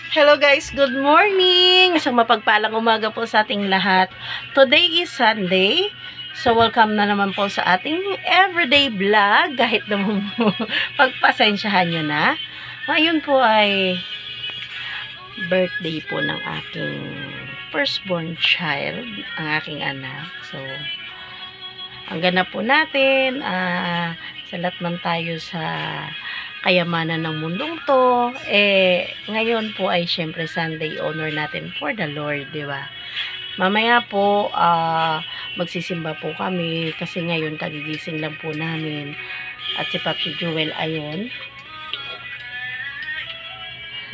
Hello guys, good morning! Isang mapagpalang umaga po sa ating lahat. Today is Sunday. So welcome na naman po sa ating everyday vlog. Kahit naman po, pagpasensyahan nyo na. Ngayon po ay birthday po ng aking firstborn child, ang aking anak. So, ang ganap po natin, salat man tayo sa kayamanan ng mundong to, ngayon po ay syempre Sunday, honor natin for the Lord, di ba? Mamaya po, magsisimba po kami, kasi ngayon kagigising lang po namin, at si Papi Jewel, ayun,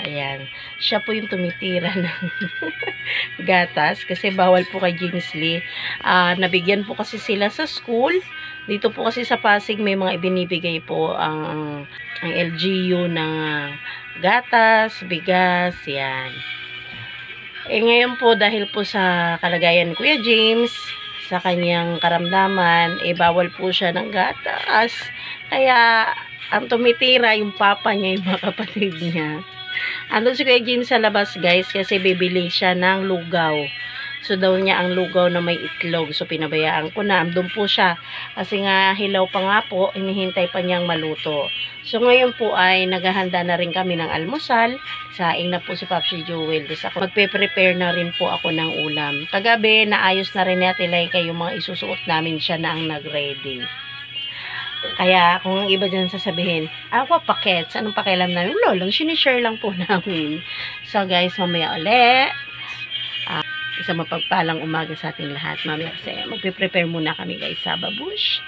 ayan, siya po yung tumitira ng gatas, kasi bawal po kay James Lee. Nabigyan po kasi sila sa school. Dito po kasi sa Pasig may mga ibinibigay po ang LGU ng gatas, bigas, yan. Ngayon po dahil po sa kalagayan ni Kuya James, sa kanyang karamdaman, bawal po siya ng gatas. Kaya ang tumitira yung papa niya, yung mga kapatid niya. Andun si Kuya James sa labas guys, kasi bibili siya ng lugaw. So daw niya ang lugaw na may itlog. So pinabayaan ko na. Andun po siya. Kasi nga hilaw pa nga po. Hinihintay pa niyang maluto. So ngayon po ay naghahanda na rin kami ng almusal. Saing na po si Papi Jewel. Tapos ako magpe-prepare na rin po ako ng ulam. Kagabi naayos na rin natin like yung mga isusuot namin, siya na ang nag-ready. Kaya kung ang iba dyan sasabihin, ako pakets, anong pakialam namin? Lang, sinishare lang po namin. So guys, mamaya ulit. Isang mapagpalang umaga sa ating lahat. Mamaya kasi magpe-prepare muna kami guys sa babush.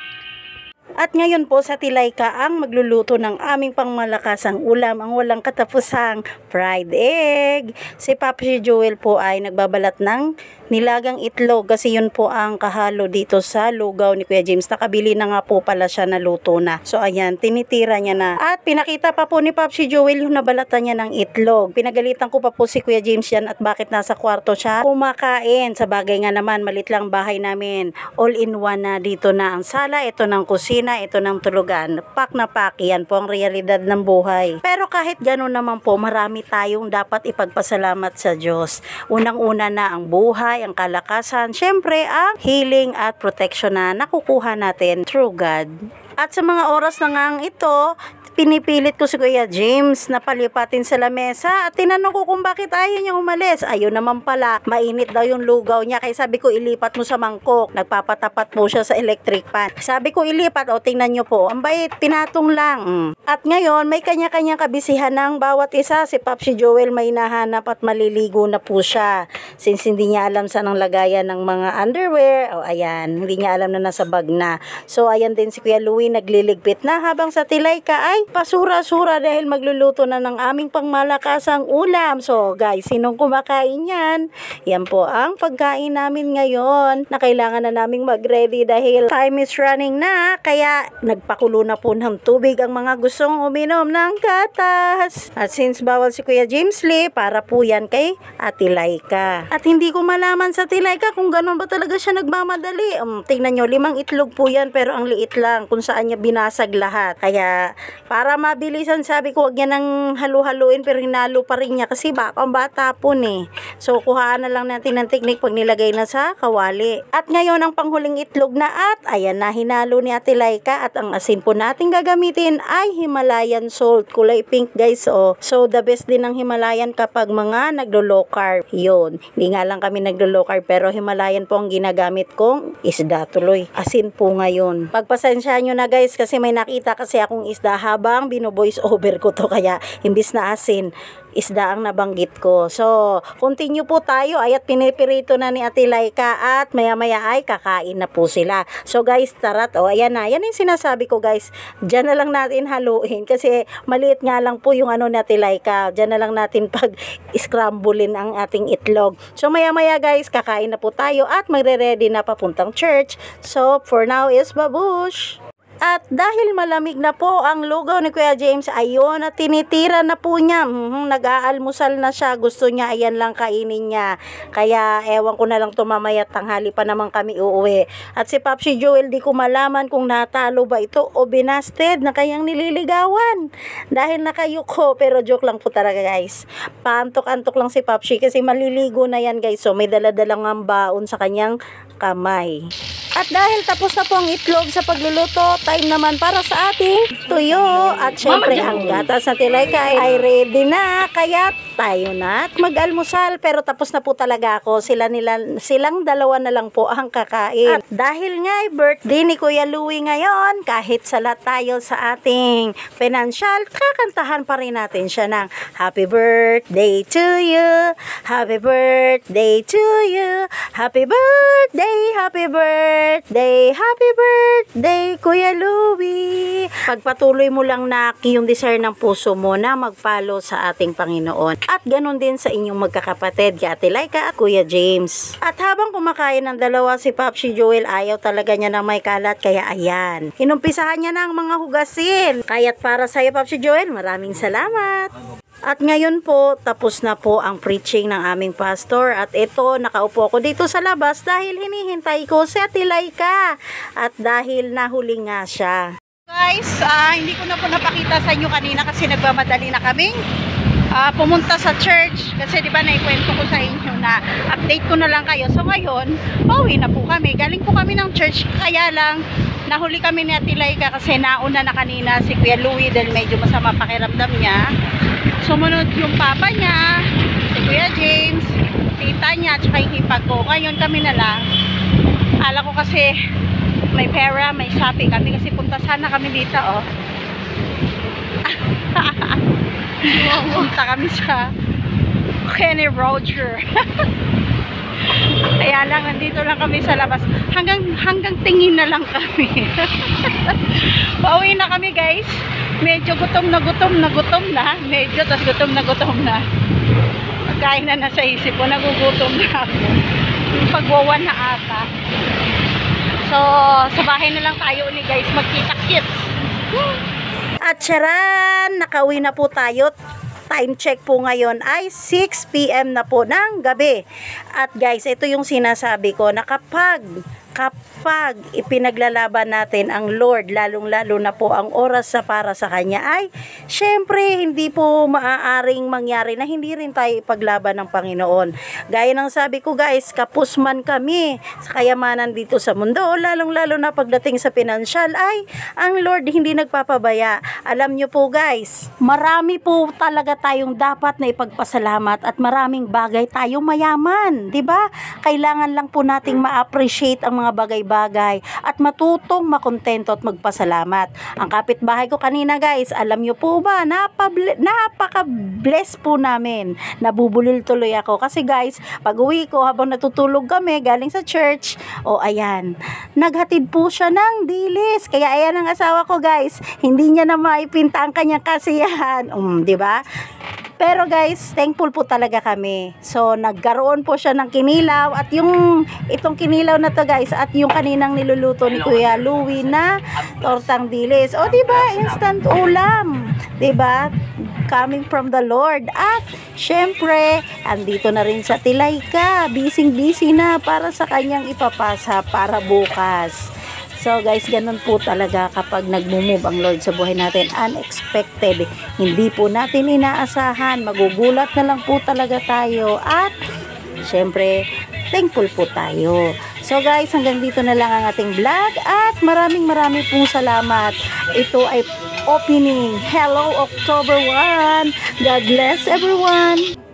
At ngayon po sa Tilayka ang magluluto ng aming pangmalakasang ulam, ang walang katapusang fried egg. Si Papi Jewel po ay nagbabalat ng nilagang itlog kasi yun po ang kahalo dito sa lugaw ni Kuya James. Nakabili na nga po pala siya na luto na. So ayan, tinitira niya na. At pinakita pa po ni Papi Jewel yung nabalatan niya ng itlog. Pinagalitan ko pa po si Kuya James yan at bakit nasa kwarto siya kumakain. Sa bagay nga naman, malit lang bahay namin. All in one na dito na ang sala, ito ng kusina, ito ng tulugan. Pak na pak, yan po ang realidad ng buhay. Pero kahit gano'n naman po, marami tayong dapat ipagpasalamat sa Diyos. Unang-una na ang buhay, ang kalakasan, syempre ang healing at protection na nakukuha natin through God. At sa mga oras na ngang ito, pinipilit ko si Kuya James na palipatin sa lamesa at tinanong ko kung bakit ayaw niya umalis. Ayaw naman pala, mainit daw yung lugaw niya. Kaya sabi ko ilipat mo sa mangkok. Nagpapatapat mo siya sa electric pan. Sabi ko ilipat, o tingnan nyo po. Ang bait, pinatong lang. At ngayon, may kanya-kanyang kabisihan ng bawat isa. Si Papi Jewel may nahanap at maliligo na po siya. Since hindi niya alam saan ang lagayan ng mga underwear. O ayan, hindi niya alam na nasa bag na. So ayan din si Kuya Louie nagliligpit na habang sa Tilayka ay pasura-sura dahil magluluto na ng aming pangmalakasang ulam. So guys, sinong kumakain yan? Yan po ang pagkain namin ngayon na kailangan na naming mag-ready dahil time is running na. Kaya nagpakulo na po ng tubig ang mga gustong uminom ng gatas. At since bawal si Kuya James Lee, para po yan kay Ate Laika. At hindi ko malaman sa Tilayka kung gano'n ba talaga siya nagmamadali. Tingnan nyo, 5 itlog po yan pero ang liit lang kung saan niya binasag lahat. Kaya para mabilisan, sabi ko, wag niya nang halu-haluin, pero hinalo pa rin niya kasi baka ang bata po So, kuhaan na lang natin ng teknik pag nilagay na sa kawali. At ngayon, ang panghuling itlog na at ayan na, hinalo ni Ate Laika at ang asin po natin gagamitin ay Himalayan salt. Kulay pink guys, oh. So, the best din ng Himalayan kapag mga naglo-low carb. Yun. Hindi nga lang kami naglo-low carb, pero Himalayan po ang ginagamit kong isda tuloy. Asin po ngayon. Pagpasensya nyo na guys, kasi may nakita kasi akong isda habang bino-voice over ko to, kaya imbis na asin, isda ang nabanggit ko. So, continue po tayo. Ay at pinipirito na ni Ate Laika at maya-maya ay kakain na po sila. So guys, tarat. O, ayan na. Yan yung sinasabi ko guys. Diyan na lang natin haluin kasi maliit nga lang po yung ano ni Ate Laika. Diyan na lang natin pag-scramblein ang ating itlog. So, maya-maya guys, kakain na po tayo at magre-ready na papuntang church. So, for now is babush. At dahil malamig na po ang lugaw ni Kuya James, ayun, at tinitira na po niya. Nag-aalmusal na siya. Gusto niya, ayan lang kainin niya. Kaya, ewan ko na lang tumamaya, tanghali pa naman kami uuwi. At si Popsi Joel, di ko malaman kung natalo ba ito o binasted na kayang nililigawan. Dahil nakayuko, pero joke lang po talaga guys. Paantok-antok lang si Popsi kasi maliligo na yan guys. So, may daladalang ang baon sa kanyang kamay. At dahil tapos na po ang itlog sa pagluluto, time naman para sa ating tuyo. At syempre, ang gatas na tilayka ay ready na. Kaya tayo na at mag-almusal. Pero tapos na po talaga ako. Silang dalawa na lang po ang kakain. At dahil nga ay birthday ni Kuya Louie ngayon, kahit salat tayo sa ating financial, kakantahan pa rin natin siya ng Happy Birthday to you, Happy Birthday to you, Happy Birthday, Happy Birthday, Happy Birthday, Kuya Louie. Pagpatuloy mo lang na yung desire ng puso mo na mag-follow sa ating Panginoon. At ganun din sa inyong magkakapatid, kay Ate Laika at Kuya James. At habang kumakain ng dalawa, si Popsi Joel ayaw talaga niya ng may kalat, kaya ayan. Inumpisahan niya na ang mga hugasin. Kaya't para sa iyo, Popsi Joel, maraming salamat. At ngayon po, tapos na po ang preaching ng aming pastor. At ito, nakaupo ako dito sa labas dahil hinihintay ko si Ate Laika. At dahil nahuli nga siya. Guys, hindi ko na po napakita sa inyo kanina kasi nagmamadali na kaming pumunta sa church. Kasi di ba naikwento ko sa inyo na update ko na lang kayo. So ngayon, pauwi na po kami. Galing po kami ng church, kaya lang nahuli kami ni Ate Laika kasi nauna na kanina si Kuya Louie dahil medyo masama pakiramdam niya. Sumunod yung papa niya, si Kuya James, tita niya, tsaka yung hipag ko. Ngayon kami na lang. Ala ko kasi may pera, may shopping kami kasi punta sana kami dito, oh. Punta kami sa Kenny Roger. Kaya lang, nandito lang kami sa labas. Hanggang tingin na lang kami. Pauwi na kami guys. Medyo gutom na. Medyo, tas gutom na. Pagkain na nasa isip ko, nagugutom na ako. Pagwawan na ata. So, sa bahay na lang tayo ulit guys, magkita-kits. At charan, nakauwi na po tayo. Time check po ngayon ay 6 PM na po ng gabi. At guys, ito yung sinasabi ko na kapag ipinaglalaban natin ang Lord, lalong-lalo na po ang oras sa para sa Kanya, ay syempre hindi po maaaring mangyari na hindi rin tayo ipaglaban ng Panginoon. Gaya ng sabi ko guys, kapusman kami sa kayamanan dito sa mundo, lalong-lalo na pagdating sa pinansyal, ay ang Lord hindi nagpapabaya. Alam nyo po guys, marami po talaga tayong dapat na ipagpasalamat at maraming bagay tayong mayaman, di ba? Kailangan lang po nating ma-appreciate ang mga bagay-bagay at matutong makontento at magpasalamat. Ang kapitbahay ko kanina guys, alam nyo po ba, napaka-bless po namin. Nabubulil tuloy ako kasi guys, pag uwi ko habang natutulog kami galing sa church, ayan, naghatid po siya ng dilis. Kaya ayan ang asawa ko guys, hindi niya na maipinta ang kanyang kasiyahan. Di ba? Pero guys, thankful po talaga kami. So, nagkaroon po siya ng kinilaw at itong kinilaw na to guys at yung kaninang niluluto ni Kuya Louie na tortang dilis. Diba? Instant ulam. Diba? Coming from the Lord. At, syempre, andito na rin sa Tilayka. Busy na para sa kanyang ipapasa para bukas. So guys, ganun po talaga kapag nagmumove ang Lord sa buhay natin. Unexpected. Hindi po natin inaasahan. Magugulat na lang po talaga tayo. At syempre, thankful po tayo. So guys, hanggang dito na lang ang ating vlog. At maraming pong salamat. Ito ay opening. Hello October 1. God bless everyone.